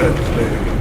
Bentley.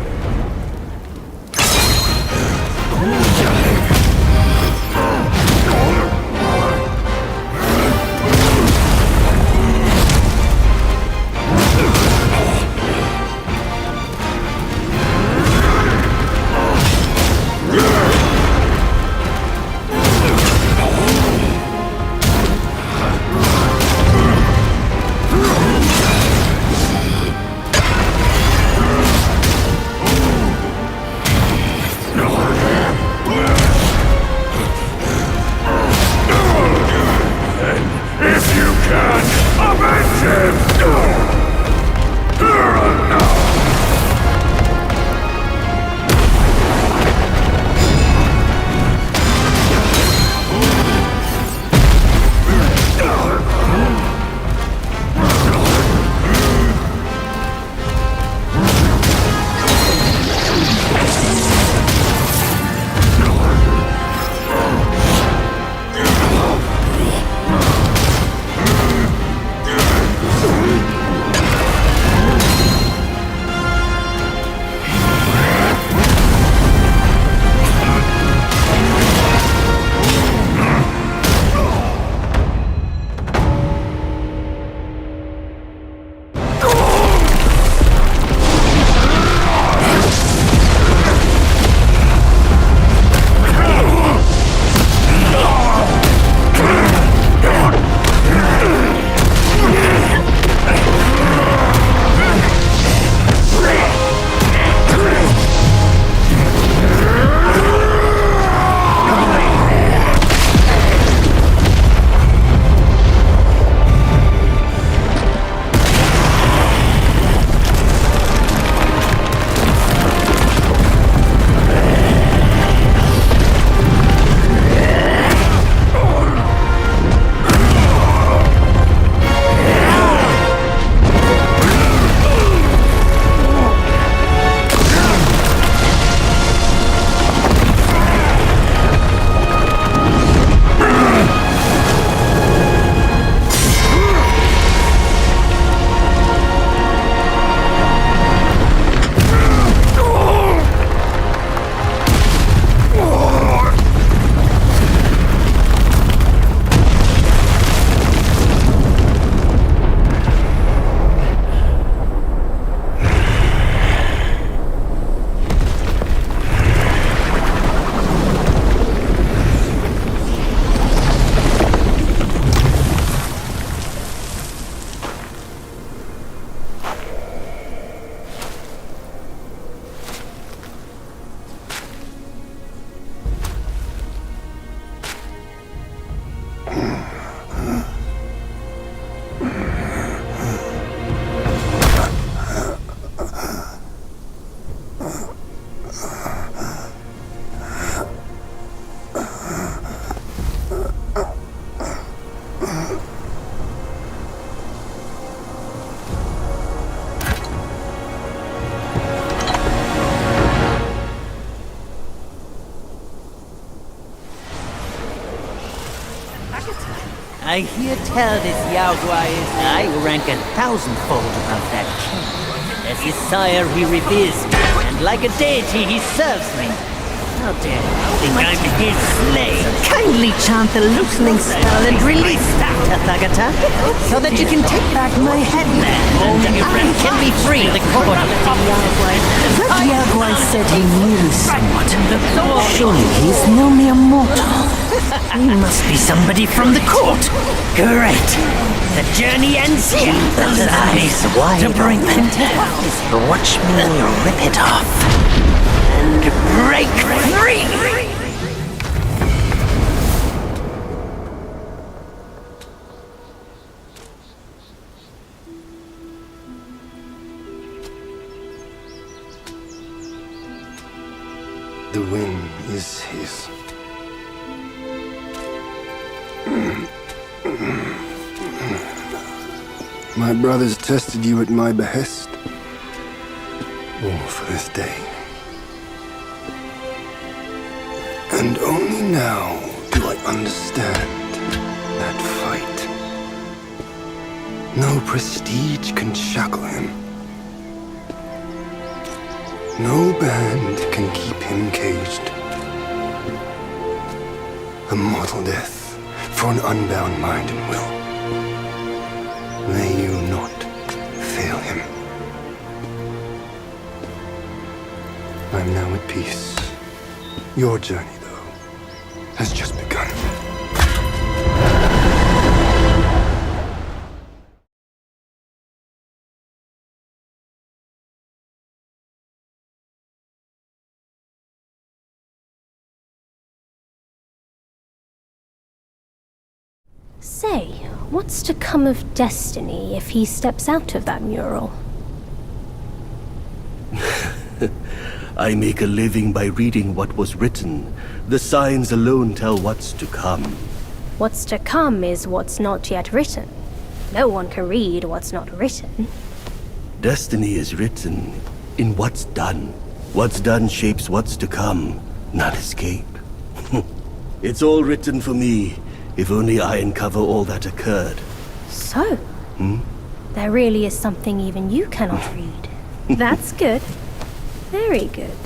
I hear tell this Yao Guai is I rank 1,000-fold above that king. As his sire he reveres me, and like a deity he serves me. How dare you think I'm his slave? Kindly chant the loosening spell and release that, Tathagata, so that you can take back my headland and I can be free. The court of That Yaguai said he knew somewhat. Surely he's no mere mortal. He must be somebody from the court. Great! The journey ends here. Those eyes wide to bring open. them down. Watch me rip it off. And break free! The win is his. My brothers tested you at my behest. All for this day. And only now do I understand that fight. No prestige can shackle him. No band can keep him caged. A mortal death for an unbound mind and will. May you not fail him. I'm now at peace. Your journey, though, has just begun. Say, what's to come of Destiny if he steps out of that mural? I make a living by reading what was written. The signs alone tell what's to come. What's to come is what's not yet written. No one can read what's not written. Destiny is written in what's done. What's done shapes what's to come, not escape. It's all written for me, if only I uncover all that occurred. So? There really is something even you cannot read. That's good. Very good.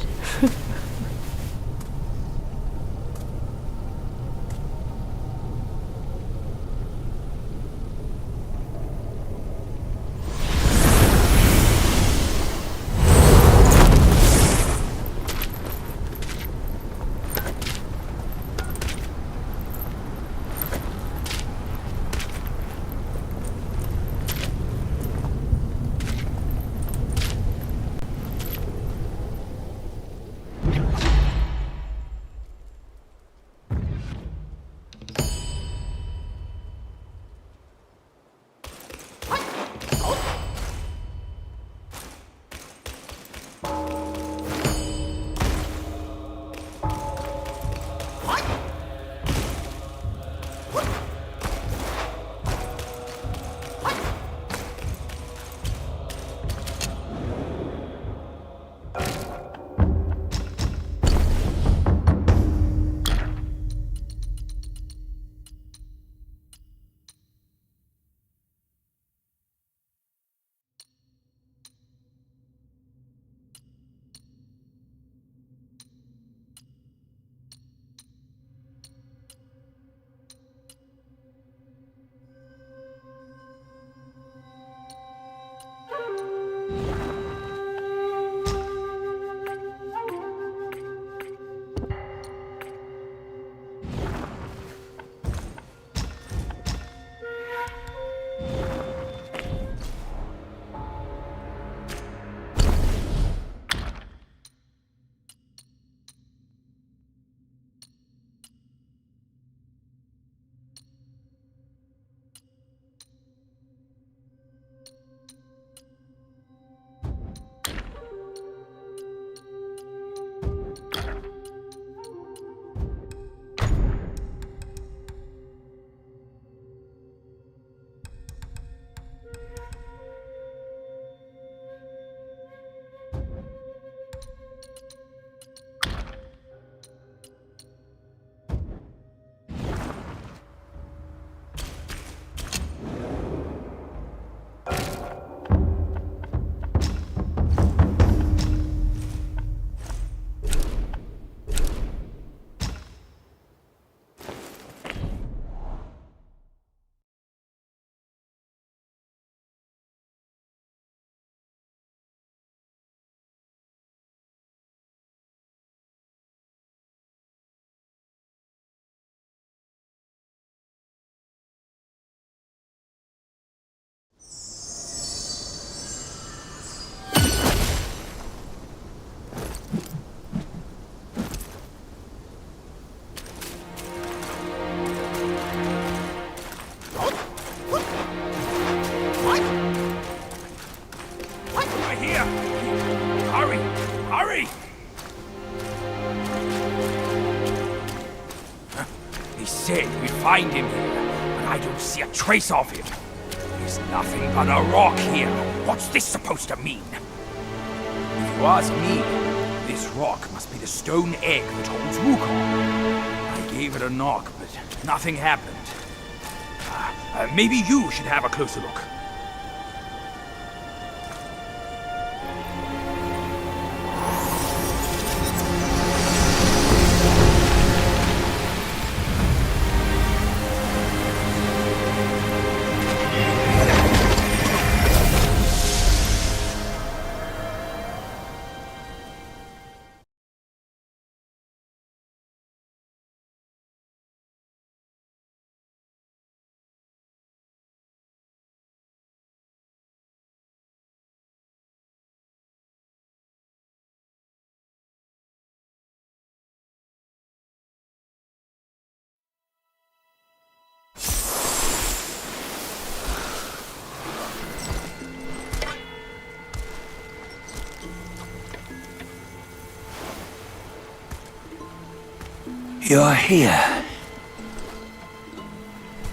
said we'd find him here, but I don't see a trace of him. There's nothing but a rock here. What's this supposed to mean? If you ask me, this rock must be the stone egg that holds Wukong. I gave it a knock, but nothing happened. Maybe you should have a closer look. You're here.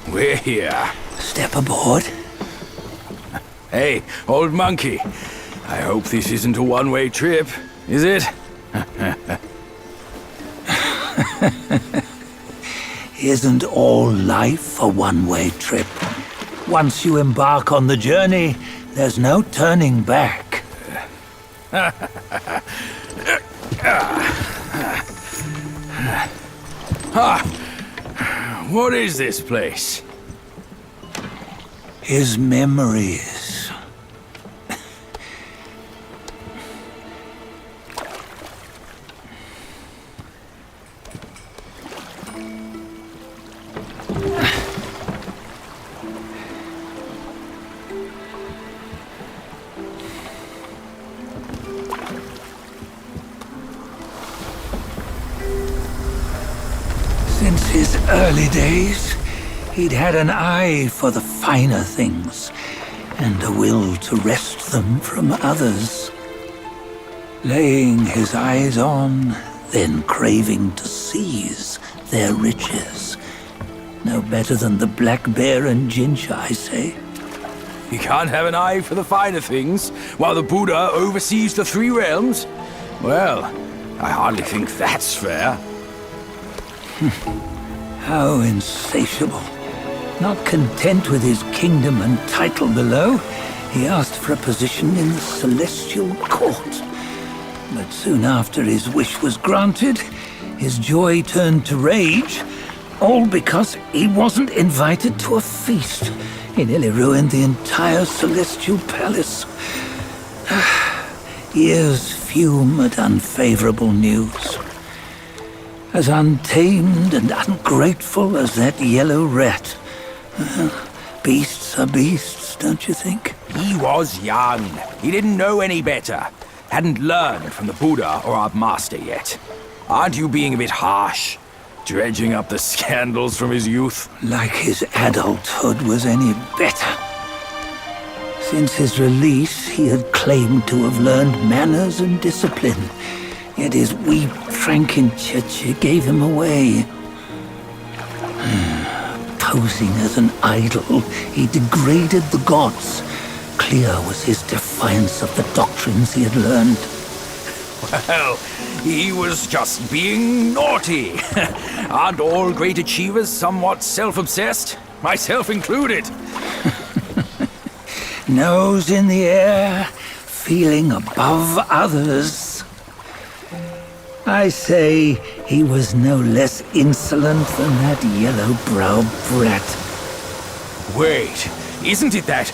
We're here. Step aboard. Hey, old monkey. I hope this isn't a one-way trip, is it? Isn't all life a one-way trip? Once you embark on the journey, there's no turning back. What is this place? His memories. Since his early days, he'd had an eye for the finer things, and a will to wrest them from others. Laying his eyes on, then craving to seize their riches. No better than the black bear and ginger, I say. You can't have an eye for the finer things, while the Buddha oversees the three realms? Well, I hardly think that's fair. How insatiable. Not content with his kingdom and title below, he asked for a position in the celestial court. But soon after his wish was granted, his joy turned to rage, all because he wasn't invited to a feast. He nearly ruined the entire celestial palace. Ears fume at unfavorable news. As untamed and ungrateful as that yellow rat. Beasts are beasts, don't you think? He was young. He didn't know any better. Hadn't learned from the Buddha or our master yet. Aren't you being a bit harsh? Dredging up the scandals from his youth? Like his adulthood was any better. Since his release, he had claimed to have learned manners and discipline. Yet his weak Frankenchurch gave him away. Posing as an idol, he degraded the gods. Clear was his defiance of the doctrines he had learned. Well, he was just being naughty. Aren't all great achievers somewhat self-obsessed? Myself included. Nose in the air, feeling above others. I say he was no less insolent than that yellow-browed brat. Wait, isn't it that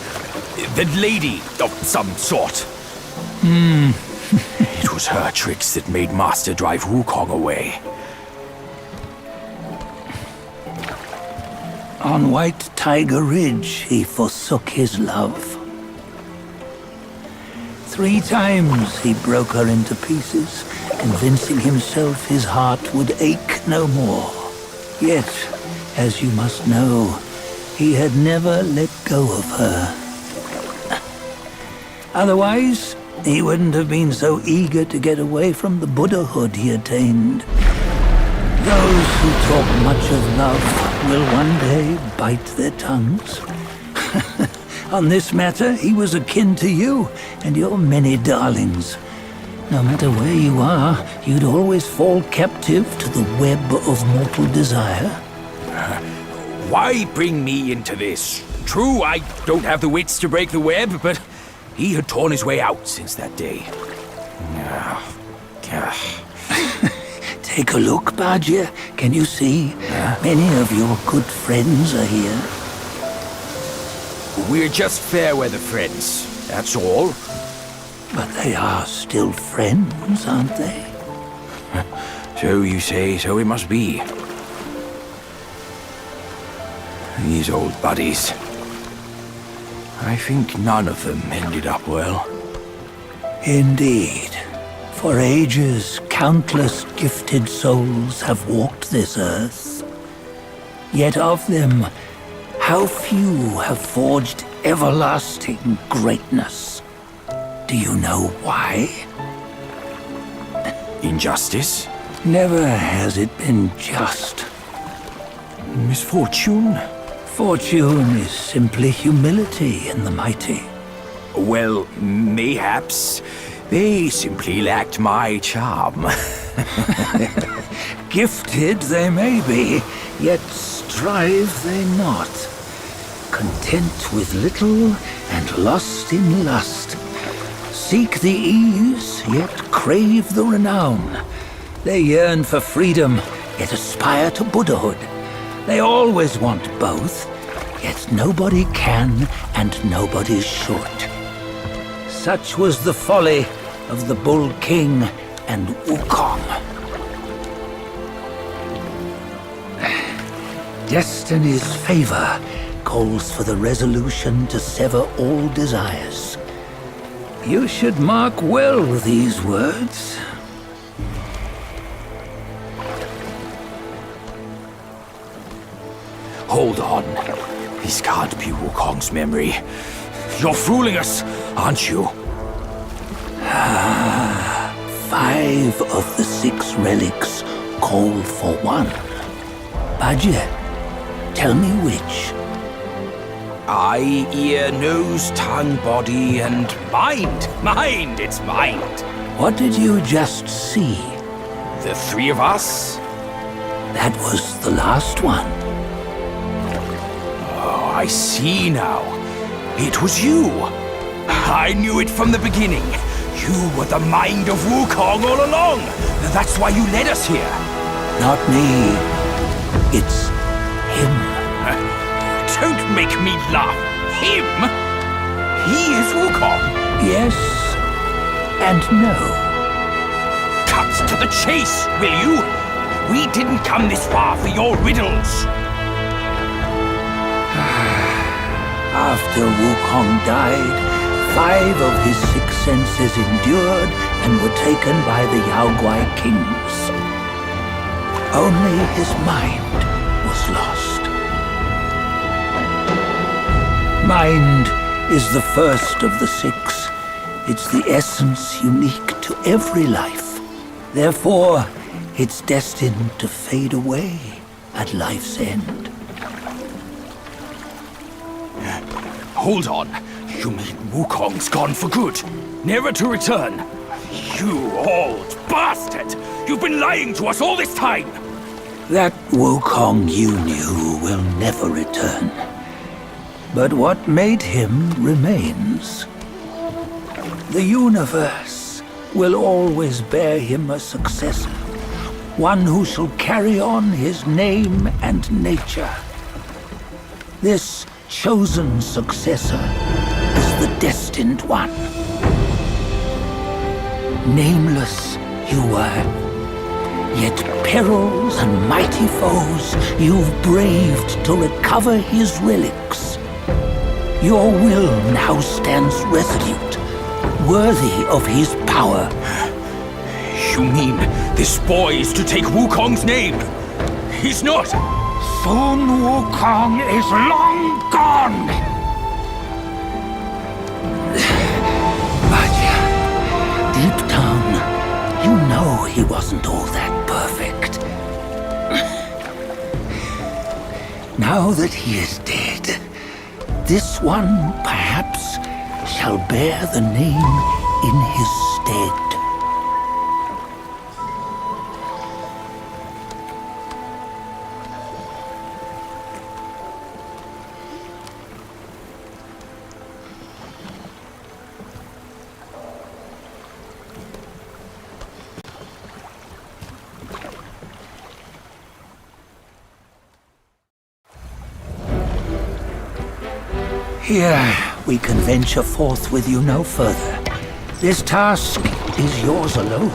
lady of some sort? It was her tricks that made Master drive Wukong away. On White Tiger Ridge, he forsook his love. 3 times he broke her into pieces, convincing himself his heart would ache no more. Yet, as you must know, he had never let go of her. Otherwise, he wouldn't have been so eager to get away from the Buddhahood he attained. Those who talk much of love will one day bite their tongues. On this matter, he was akin to you and your many darlings. No matter where you are, you'd always fall captive to the web of mortal desire. Why bring me into this? True, I don't have the wits to break the web, but he had torn his way out since that day. Take a look, Bajia. Can you see? Many of your good friends are here. We're just fair weather friends, that's all. But they are still friends, aren't they? So you say, so it must be. These old buddies. I think none of them ended up well. Indeed. For ages, countless gifted souls have walked this earth. Yet of them, how few have forged everlasting greatness? Do you know why? Injustice? Never has it been just. Misfortune? Fortune is simply humility in the mighty. Well, mayhaps. They simply lacked my charm. Gifted they may be, yet strive they not. Content with little and lost in lust. Seek the ease, yet crave the renown. They yearn for freedom, yet aspire to Buddhahood. They always want both, yet nobody can and nobody should. Such was the folly of the Bull King and Wukong. Destiny's favor calls for the resolution to sever all desires. You should mark well these words. Hold on. This can't be Wukong's memory. You're fooling us, aren't you? 5 of the 6 relics call for one. Bajie, tell me which. Eye, ear, nose, tongue, body, and mind. Mind, it's mind. What did you just see? The 3 of us? That was the last one. Oh, I see now. It was you. I knew it from the beginning. You were the mind of Wukong all along. That's why you led us here. Not me. It's him. Don't make me laugh. Him? He is Wukong. Yes and no. Cut to the chase, will you? We didn't come this far for your riddles. After Wukong died, 5 of his 6 senses endured and were taken by the Yaoguai kings. Only his mind was lost. Mind is the first of the 6. It's the essence unique to every life. Therefore, it's destined to fade away at life's end. Hold on. You mean Wukong's gone for good? Never to return? You old bastard! You've been lying to us all this time! That Wukong you knew will never return. But what made him remains. The universe will always bear him a successor, one who shall carry on his name and nature. This chosen successor is the destined one. Nameless you were, yet perils and mighty foes you've braved to recover his relics. Your will now stands resolute, worthy of his power. You mean this boy is to take Wukong's name? He's not! Sun Wukong is long gone! But deep down, you know he wasn't all that perfect. Now that he is dead, this one, perhaps, shall bear the name in his stead. Here, we can venture forth with you no further. This task is yours alone.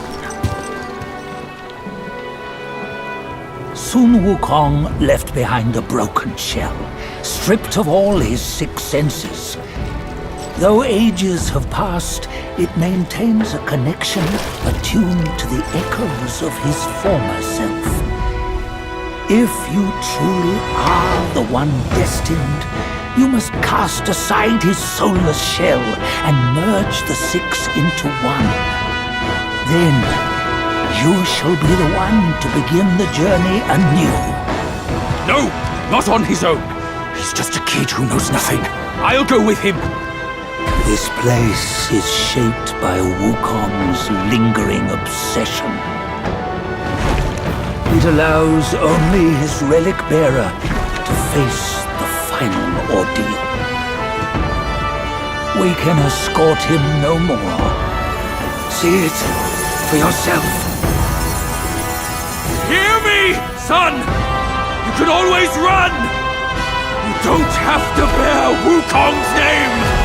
Sun Wukong left behind a broken shell, stripped of all his 6 senses. Though ages have passed, it maintains a connection attuned to the echoes of his former self. If you truly are the one destined, you must cast aside his soulless shell and merge the 6 into one. Then you shall be the one to begin the journey anew. No, not on his own. He's just a kid who knows nothing. I'll go with him. This place is shaped by Wukong's lingering obsession. It allows only his relic bearer to face the final ordeal. We can escort him no more. See it for yourself. Hear me, son! You can always run! You don't have to bear Wukong's name!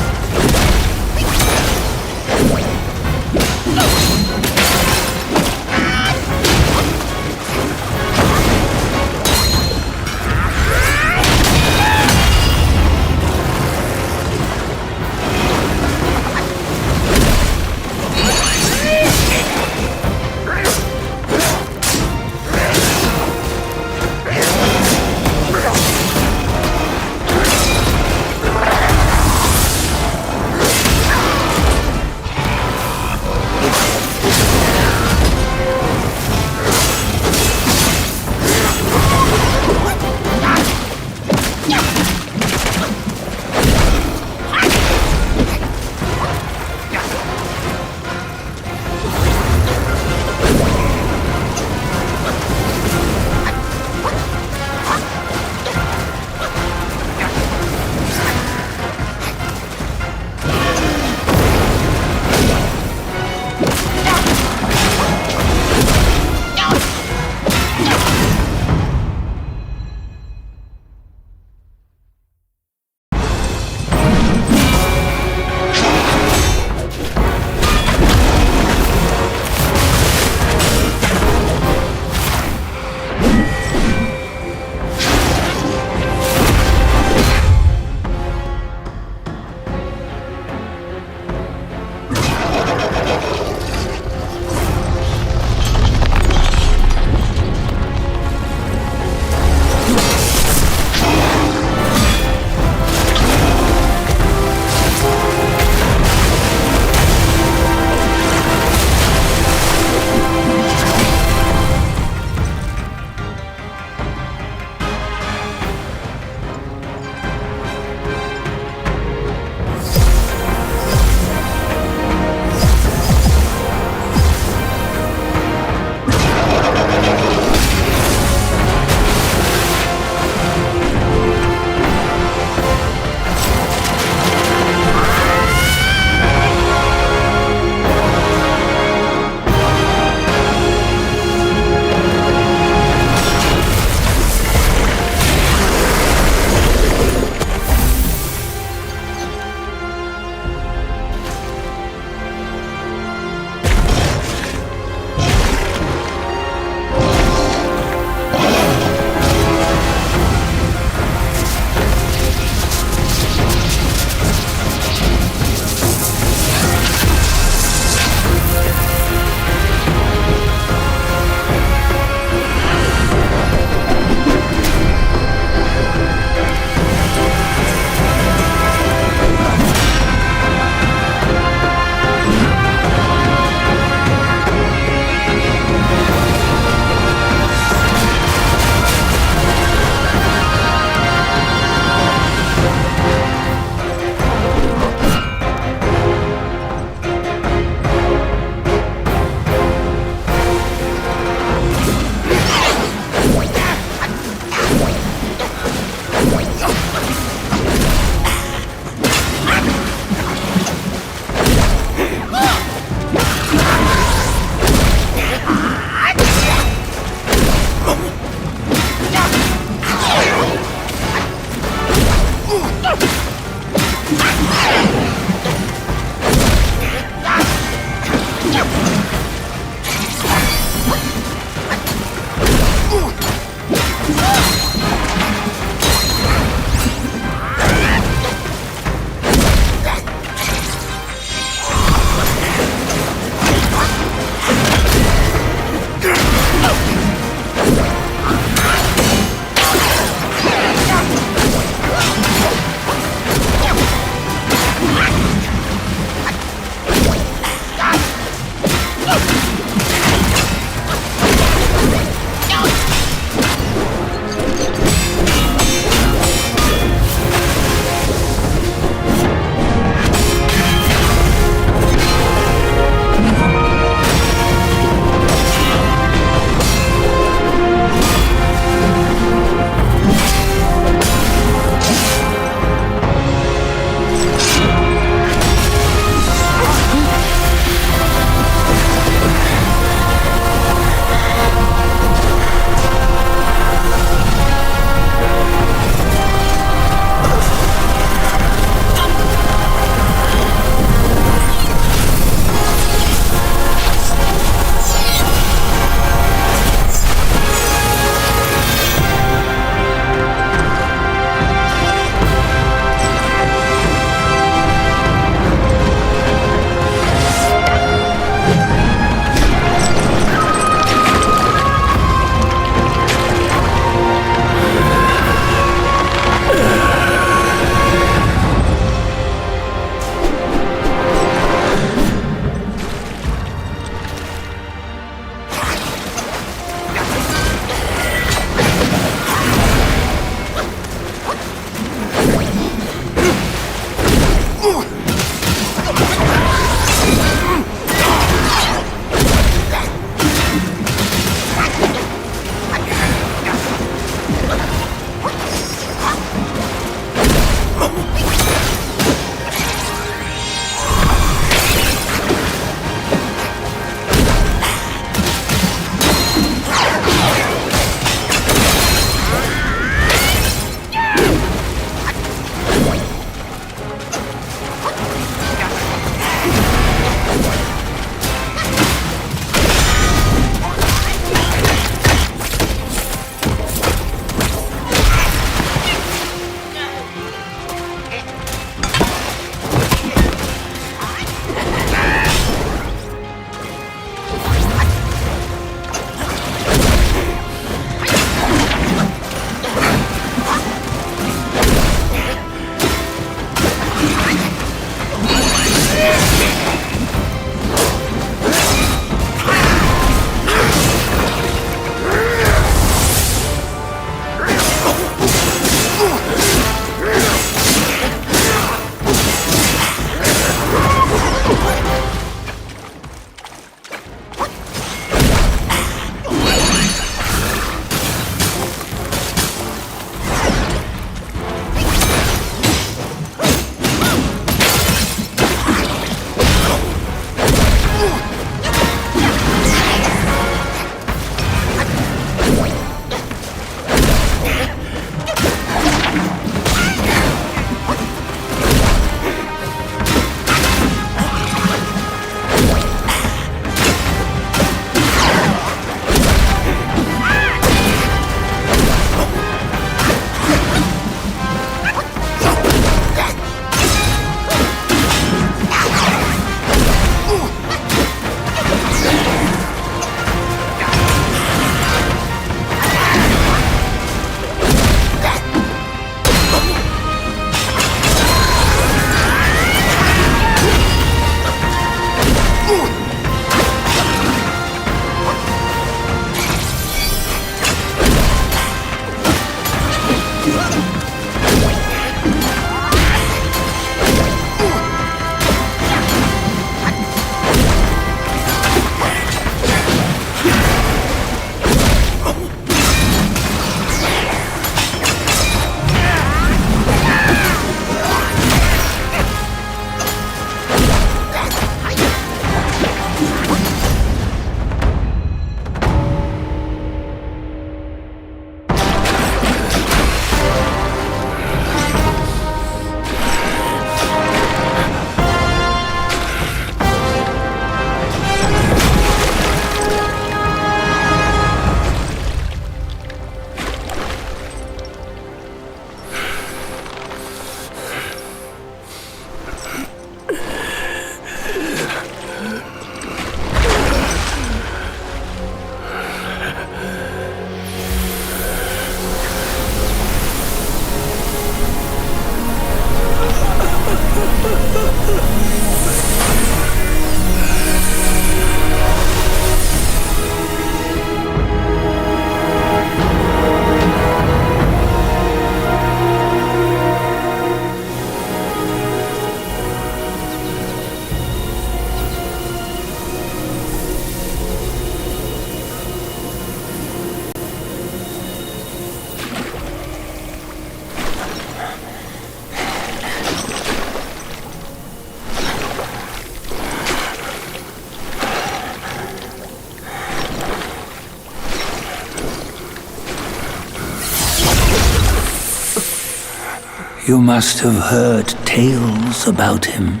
You must have heard tales about him.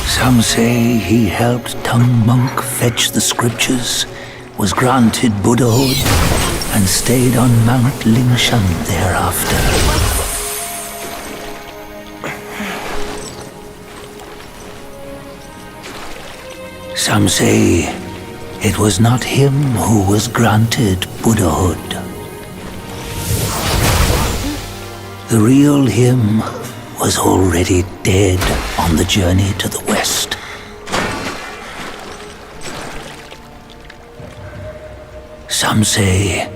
Some say he helped Tung Monk fetch the scriptures, was granted Buddhahood, and stayed on Mount Lingshan thereafter. Some say it was not him who was granted Buddhahood. The real him was already dead on the journey to the west. Some say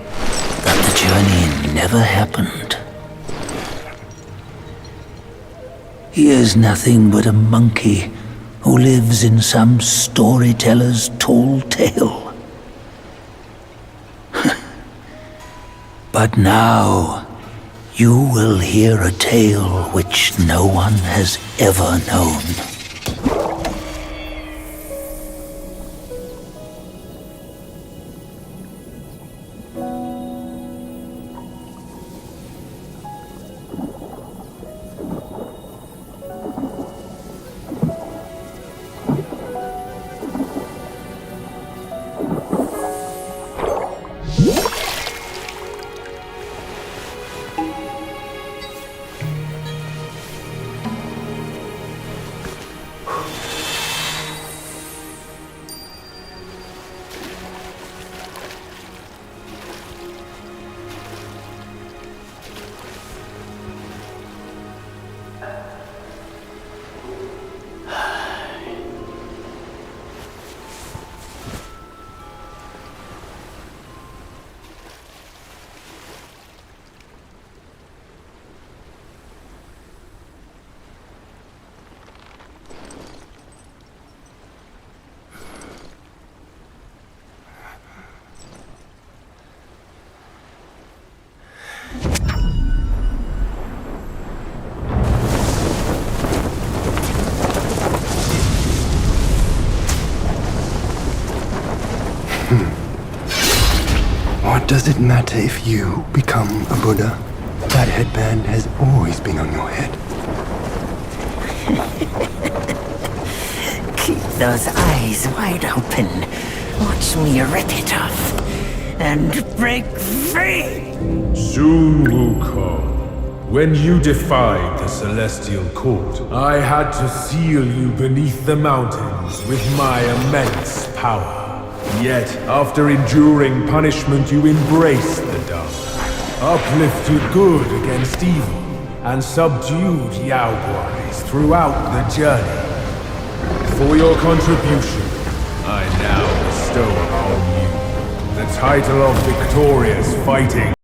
that the journey never happened. He is nothing but a monkey who lives in some storyteller's tall tale. But now, you will hear a tale which no one has ever known. What does it matter if you become a Buddha? That headband has always been on your head. Keep those eyes wide open. Watch me rip it off and break free. Sun Wukong, when you defied the Celestial Court, I had to seal you beneath the mountains with my immense power. Yet, after enduring punishment, you embraced the dark, uplifted good against evil, and subdued Yaoguais throughout the journey. For your contribution, I now bestow upon you the title of Victorious Fighting